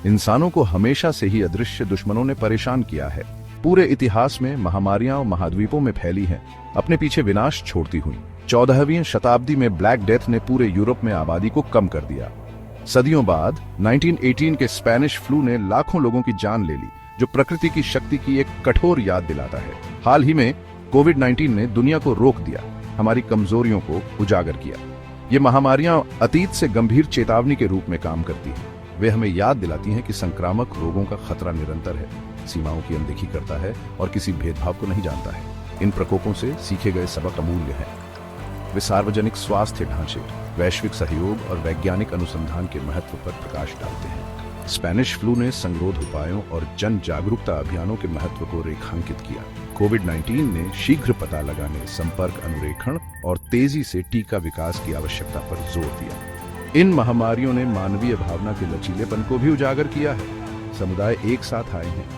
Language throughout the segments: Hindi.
इंसानों को हमेशा से ही अदृश्य दुश्मनों ने परेशान किया है। पूरे इतिहास में महामारियां महाद्वीपों में फैली हैं, अपने पीछे विनाश छोड़ती हुई। 14वीं शताब्दी में ब्लैक डेथ ने पूरे यूरोप में आबादी को कम कर दिया। सदियों बाद 1918 के स्पेनिश फ्लू ने लाखों लोगों की जान ले ली, जो प्रकृति की शक्ति की एक कठोर याद दिलाता है। हाल ही में कोविड-19 ने दुनिया को रोक दिया, हमारी कमजोरियों को उजागर किया। ये महामारियां अतीत से गंभीर चेतावनी के रूप में काम करती हैं। वे हमें याद दिलाती हैं कि संक्रामक रोगों का खतरा निरंतर है, सीमाओं की अनदेखी करता है और किसी भेदभाव को नहीं जानता है। इन प्रकोपों से सीखे गए सबक अमूल्य हैं। वे सार्वजनिक स्वास्थ्य ढांचे, वैश्विक सहयोग और वैज्ञानिक अनुसंधान के महत्व पर प्रकाश डालते हैं। स्पेनिश फ्लू ने संगरोध उपायों और जन जागरूकता अभियानों के महत्व को रेखांकित किया। कोविड-19 ने शीघ्र पता लगाने, संपर्क अनुरेखण और तेजी से टीका विकास की आवश्यकता पर जोर दिया। इन महामारियों ने मानवीय भावना के लचीलेपन को भी उजागर किया है। समुदाय एक साथ आए हैं,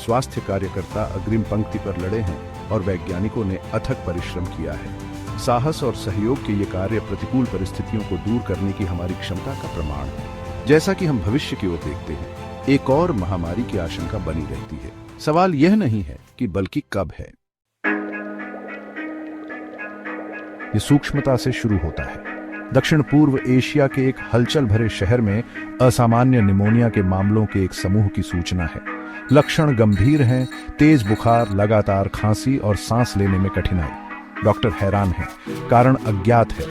स्वास्थ्य कार्यकर्ता अग्रिम पंक्ति पर लड़े हैं और वैज्ञानिकों ने अथक परिश्रम किया है। साहस और सहयोग के ये कार्य प्रतिकूल परिस्थितियों को दूर करने की हमारी क्षमता का प्रमाण है। जैसा कि हम भविष्य की ओर देखते हैं, एक और महामारी की आशंका बनी रहती है। सवाल यह नहीं है कि बल्कि कब है। ये सूक्ष्मता से शुरू होता है। दक्षिण पूर्व एशिया के एक हलचल भरे शहर में असामान्य निमोनिया के मामलों के एक समूह की सूचना है। लक्षण गंभीर हैं, तेज बुखार, लगातार खांसी और सांस लेने में कठिनाई। डॉक्टर हैरान हैं, कारण अज्ञात है।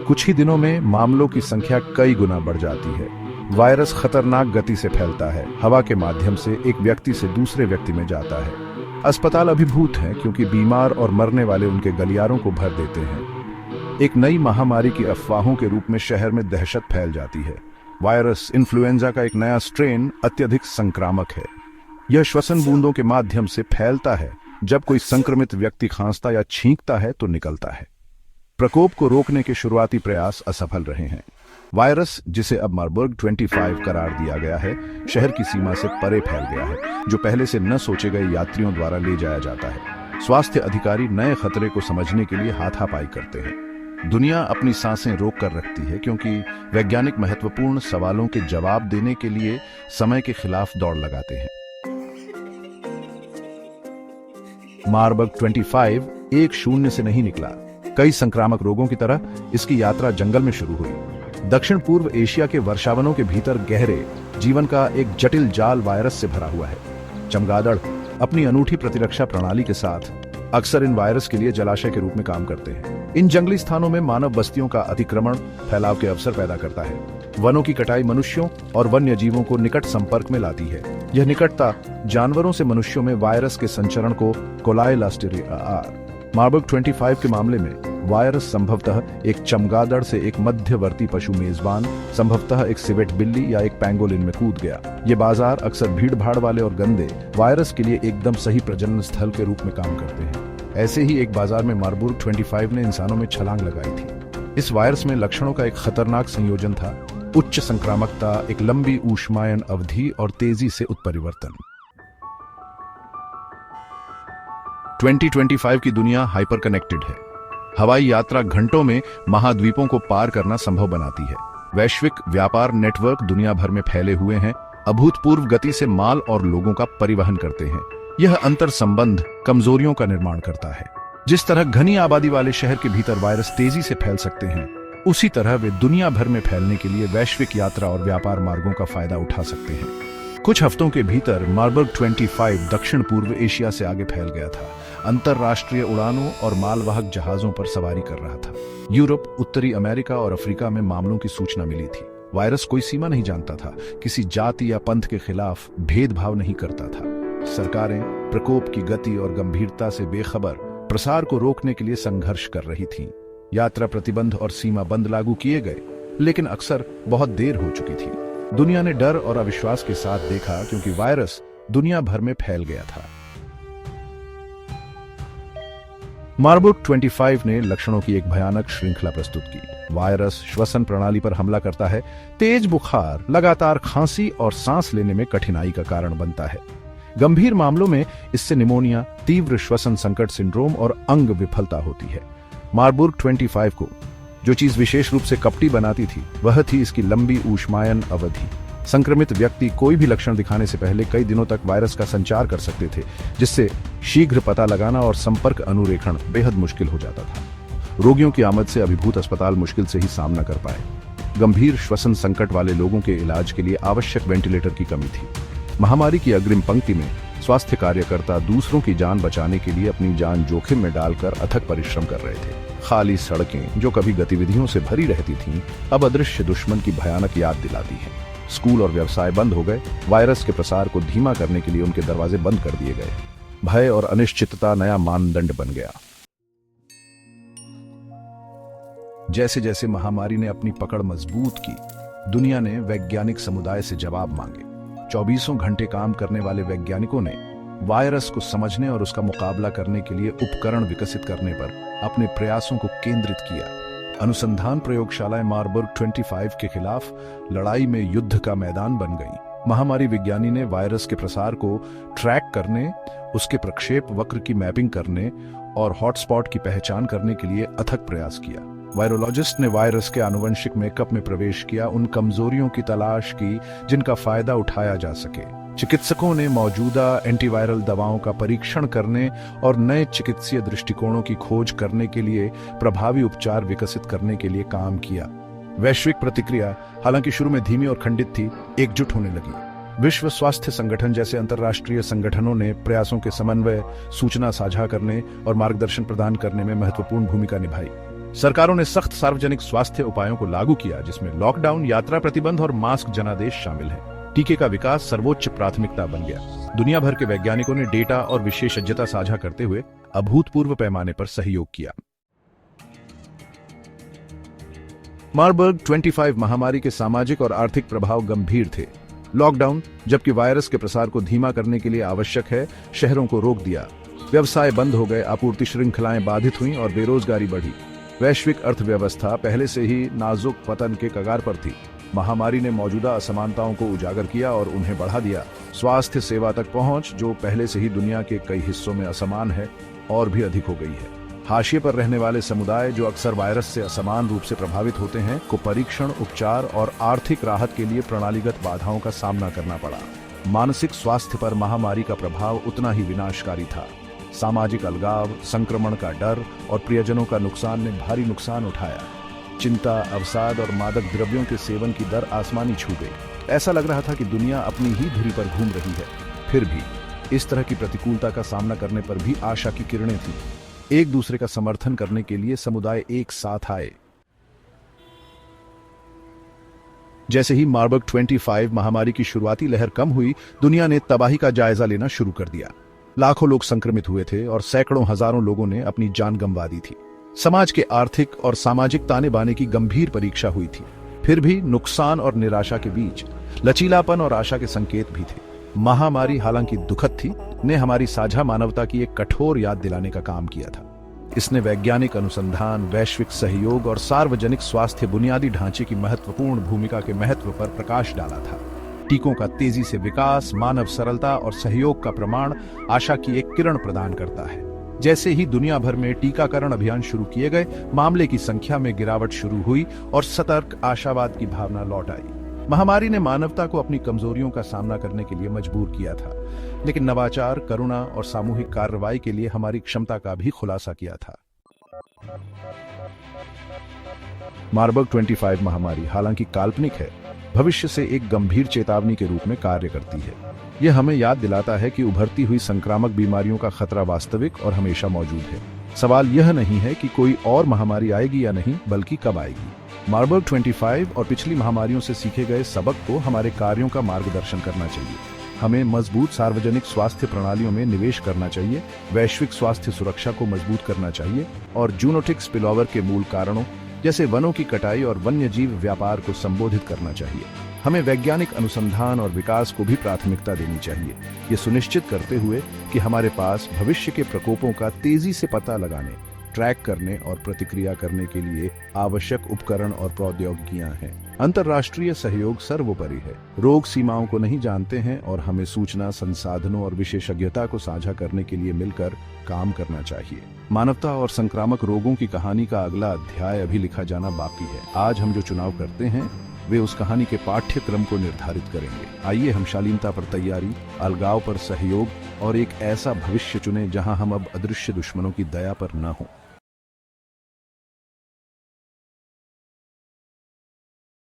कुछ ही दिनों में मामलों की संख्या कई गुना बढ़ जाती है। वायरस खतरनाक गति से फैलता है, हवा के माध्यम से एक व्यक्ति से दूसरे व्यक्ति में जाता है। अस्पताल अभिभूत हैं क्योंकि बीमार और मरने वाले उनके गलियारों को भर देते हैं। एक नई महामारी की अफवाहों के रूप में शहर में दहशत फैल जाती है। वायरस इन्फ्लुएंजा का एक नया स्ट्रेन अत्यधिक संक्रामक है। यह श्वसन बूंदों के माध्यम से फैलता है। जब कोई संक्रमित व्यक्ति खांसता या छींकता है तो निकलता है। प्रकोप को रोकने के शुरुआती प्रयास असफल रहे हैं। वायरस, जिसे अब मार्बर्ग 25 करार दिया गया है, शहर की सीमा से परे फैल गया है, जो पहले से न सोचे गए यात्रियों द्वारा ले जाया जाता है। स्वास्थ्य अधिकारी नए खतरे को समझने के लिए हाथापाई करते हैं। दुनिया अपनी सांसें रोक कर रखती है क्योंकि वैज्ञानिक महत्वपूर्ण सवालों के जवाब देने के लिए समय के खिलाफ दौड़ लगाते हैं। मार्बर्ग 25 एक शून्य से नहीं निकला। कई संक्रामक रोगों की तरह इसकी यात्रा जंगल में शुरू हुई। दक्षिण पूर्व एशिया के वर्षावनों के भीतर गहरे जीवन का एक जटिल जाल वायरस से भरा हुआ है। चमगादड़ अपनी अनूठी प्रतिरक्षा प्रणाली के साथ अक्सर इन वायरस के लिए जलाशय के रूप में काम करते हैं। इन जंगली स्थानों में मानव बस्तियों का अतिक्रमण फैलाव के अवसर पैदा करता है। वनों की कटाई मनुष्यों और वन्य जीवों को निकट संपर्क में लाती है। यह निकटता जानवरों से मनुष्यों में वायरस के संचरण को मार्बर्ग 25 के मामले में वायरस संभवतः एक चमगादड़ से एक मध्यवर्ती पशु मेजबान, संभवतः एक सिवेट बिल्ली या एक पैंगोलिन में कूद गया। ये बाजार अक्सर भीड़ भाड़ वाले और गंदे वायरस के लिए एकदम सही प्रजनन स्थल के रूप में काम करते हैं। ऐसे ही एक बाजार में मार्बर्ग 25 ने इंसानों में छलांग लगाई थी। इस वायरस में लक्षणों का एक खतरनाक संयोजन था: उच्च संक्रामकता, एक लंबी ऊष्मायन अवधि और तेजी से उत्परिवर्तन। 2025 की दुनिया हाइपर कनेक्टेड है। हवाई यात्रा घंटों में महाद्वीपों को पार करना संभव बनाती है। वैश्विक व्यापार नेटवर्क दुनिया भर में फैले हुए हैं, अभूतपूर्व गति से माल और लोगों का परिवहन करते हैं। यह अंतर संबंध कमजोरियों का निर्माण करता है। जिस तरह घनी आबादी वाले शहर के भीतर वायरस तेजी से फैल सकते हैं, उसी तरह वे दुनिया भर में फैलने के लिए वैश्विक यात्रा और व्यापार मार्गों का फायदा उठा सकते हैं। कुछ हफ्तों के भीतर मार्बर्ग 25 दक्षिण पूर्व एशिया से आगे फैल गया था। अंतरराष्ट्रीय उड़ानों और मालवाहक जहाजों पर सवारी कर रहा था। यूरोप, उत्तरी अमेरिका और अफ्रीका में मामलों की सूचना मिली थी। वायरस कोई सीमा नहीं जानता था, किसी जाति या पंथ के खिलाफ भेदभाव नहीं करता था। सरकारें प्रकोप की गति और गंभीरता से बेखबर प्रसार को रोकने के लिए संघर्ष कर रही थीं। यात्रा प्रतिबंध और सीमा बंद लागू किए गए, लेकिन अक्सर बहुत देर हो चुकी थी। दुनिया ने डर और अविश्वास के साथ देखा क्योंकि वायरस दुनिया भर में फैल गया था। मार्बर्ग 25 ने लक्षणों की एक भयानक श्रृंखला प्रस्तुत की। वायरस श्वसन प्रणाली पर हमला करता है, तेज बुखार, लगातार खांसी और सांस लेने में कठिनाई का कारण बनता है। गंभीर मामलों में इससे निमोनिया, तीव्र श्वसन संकट सिंड्रोम और अंग विफलता होती है। मार्बर्ग 25 को जो चीज विशेष रूप से कपटी बनाती थी, वह थी इसकी लंबी ऊष्मायन अवधि। संक्रमित व्यक्ति कोई भी लक्षण दिखाने से पहले कई दिनों तक वायरस का संचार कर सकते थे, जिससे शीघ्र पता लगाना और संपर्क अनुरेखण बेहद मुश्किल हो जाता था। रोगियों की आमद से अभिभूत अस्पताल मुश्किल से ही सामना कर पाए। गंभीर श्वसन संकट वाले लोगों के इलाज के लिए आवश्यक वेंटिलेटर की कमी थी। महामारी की अग्रिम पंक्ति में स्वास्थ्य कार्यकर्ता दूसरों की जान बचाने के लिए अपनी जान जोखिम में डालकर अथक परिश्रम कर रहे थे। खाली सड़कें, जो कभी गतिविधियों से भरी रहती थीं, अब अदृश्य दुश्मन की भयानक याद दिलाती हैं। स्कूल और व्यवसाय बंद हो गए। वायरस के प्रसार को धीमा करने के लिए उनके दरवाजे बंद कर दिए गए। भय और अनिश्चितता नया मानदंड बन गया। जैसे जैसे महामारी ने अपनी पकड़ मजबूत की, दुनिया ने वैज्ञानिक समुदाय से जवाब मांगे। 24 घंटे काम करने वाले वैज्ञानिकों ने वायरस को समझने और उसका मुकाबला करने के लिए उपकरण विकसित करने पर अपने प्रयासों को केंद्रित किया। अनुसंधान प्रयोगशालाएं मार्बर्ग 25 के खिलाफ लड़ाई में युद्ध का मैदान बन गई। महामारी विज्ञानी ने वायरस के प्रसार को ट्रैक करने, उसके प्रक्षेप वक्र की मैपिंग करने और हॉटस्पॉट की पहचान करने के लिए अथक प्रयास किया। वायरोलॉजिस्ट ने वायरस के आनुवंशिक मेकअप में प्रवेश किया, उन कमजोरियों की तलाश की जिनका फायदा उठाया जा सके। चिकित्सकों ने मौजूदा एंटीवायरल दवाओं का परीक्षण करने और नए चिकित्सीय दृष्टिकोणों की खोज करने के लिए प्रभावी उपचार विकसित करने के लिए काम किया। वैश्विक प्रतिक्रिया, हालांकि शुरू में धीमी और खंडित थी, एकजुट होने लगी। विश्व स्वास्थ्य संगठन जैसे अंतर्राष्ट्रीय संगठनों ने प्रयासों के समन्वय, सूचना साझा करने और मार्गदर्शन प्रदान करने में महत्वपूर्ण भूमिका निभाई। सरकारों ने सख्त सार्वजनिक स्वास्थ्य उपायों को लागू किया, जिसमें लॉकडाउन, यात्रा प्रतिबंध और मास्क जनादेश शामिल हैं। टीके का विकास सर्वोच्च प्राथमिकता बन गया। दुनिया भर के वैज्ञानिकों ने डेटा और विशेषज्ञता साझा करते हुए अभूतपूर्व पैमाने पर सहयोग किया। मार्बर्ग 25 महामारी के सामाजिक और आर्थिक प्रभाव गंभीर थे। लॉकडाउन, जबकि वायरस के प्रसार को धीमा करने के लिए आवश्यक है, शहरों को रोक दिया। व्यवसाय बंद हो गए, आपूर्ति श्रृंखलाएं बाधित हुईं और बेरोजगारी बढ़ी। वैश्विक अर्थव्यवस्था पहले से ही नाजुक पतन के कगार पर थी। महामारी ने मौजूदा असमानताओं को उजागर किया और उन्हें बढ़ा दिया। स्वास्थ्य सेवा तक पहुंच, जो पहले से ही दुनिया के कई हिस्सों में असमान है, और भी अधिक हो गई है। हाशिए पर रहने वाले समुदाय, जो अक्सर वायरस से असमान रूप से प्रभावित होते हैं, को परीक्षण, उपचार और आर्थिक राहत के लिए प्रणालीगत बाधाओं का सामना करना पड़ा। मानसिक स्वास्थ्य पर महामारी का प्रभाव उतना ही विनाशकारी था। सामाजिक अलगाव, संक्रमण का डर और प्रियजनों का नुकसान ने भारी नुकसान उठाया। चिंता, अवसाद और मादक द्रव्यों के सेवन की दर आसमानी छू गई। ऐसा लग रहा था कि दुनिया अपनी ही धुरी पर घूम रही है। फिर भी इस तरह की प्रतिकूलता का सामना करने पर भी आशा की किरणें थीं। एक दूसरे का समर्थन करने के लिए समुदाय एक साथ आए। जैसे ही मार्बर्ग 25 महामारी की शुरुआती लहर कम हुई, दुनिया ने तबाही का जायजा लेना शुरू कर दिया। लाखों लोग संक्रमित हुए थे और सैकड़ों हजारों लोगों ने अपनी जान गंवा दी थी। समाज के आर्थिक और सामाजिक ताने बाने की गंभीर परीक्षा हुई थी। फिर भी नुकसान और निराशा के बीच लचीलापन और आशा के संकेत भी थे। महामारी हालांकि दुखद थी, ने हमारी साझा मानवता की एक कठोर याद दिलाने का काम किया था। इसने वैज्ञानिक अनुसंधान, वैश्विक सहयोग और सार्वजनिक स्वास्थ्य बुनियादी ढांचे की महत्वपूर्ण भूमिका के महत्व पर प्रकाश डाला था। टीकों का तेजी से विकास, मानव सरलता और सहयोग का प्रमाण आशा की एक किरण प्रदान करता है। जैसे ही दुनिया भर में टीकाकरण अभियान शुरू किए गए, मामले की संख्या में गिरावट शुरू हुई और सतर्क आशावाद की भावना लौट आई। महामारी ने मानवता को अपनी कमजोरियों का सामना करने के लिए मजबूर किया था, लेकिन नवाचार, करुणा और सामूहिक कार्रवाई के लिए हमारी क्षमता का भी खुलासा किया था। मार्बर्ग 25 महामारी हालांकि काल्पनिक है, भविष्य से एक गंभीर चेतावनी के रूप में कार्य करती है। यह हमें याद दिलाता है कि उभरती हुई संक्रामक बीमारियों का खतरा वास्तविक और हमेशा मौजूद है। सवाल यह नहीं है कि कोई और महामारी आएगी या नहीं, बल्कि कब आएगी। मार्बर्ग 25 और पिछली महामारियों से सीखे गए सबक को हमारे कार्यों का मार्गदर्शन करना चाहिए। हमें मजबूत सार्वजनिक स्वास्थ्य प्रणालियों में निवेश करना चाहिए, वैश्विक स्वास्थ्य सुरक्षा को मजबूत करना चाहिए और जूनोटिक स्पिलओवर के मूल कारणों जैसे वनों की कटाई और वन्यजीव व्यापार को संबोधित करना चाहिए। हमें वैज्ञानिक अनुसंधान और विकास को भी प्राथमिकता देनी चाहिए, ये सुनिश्चित करते हुए कि हमारे पास भविष्य के प्रकोपों का तेजी से पता लगाने, ट्रैक करने और प्रतिक्रिया करने के लिए आवश्यक उपकरण और प्रौद्योगिकियां हैं। अंतर्राष्ट्रीय सहयोग सर्वोपरि है। रोग सीमाओं को नहीं जानते हैं और हमें सूचना, संसाधनों और विशेषज्ञता को साझा करने के लिए मिलकर काम करना चाहिए। मानवता और संक्रामक रोगों की कहानी का अगला अध्याय अभी लिखा जाना बाकी है। आज हम जो चुनाव करते हैं वे उस कहानी के पाठ्यक्रम को निर्धारित करेंगे। आइए हम शालीनता पर तैयारी, अलगाव पर सहयोग और एक ऐसा भविष्य चुने जहां हम अब अदृश्य दुश्मनों की दया पर न हों।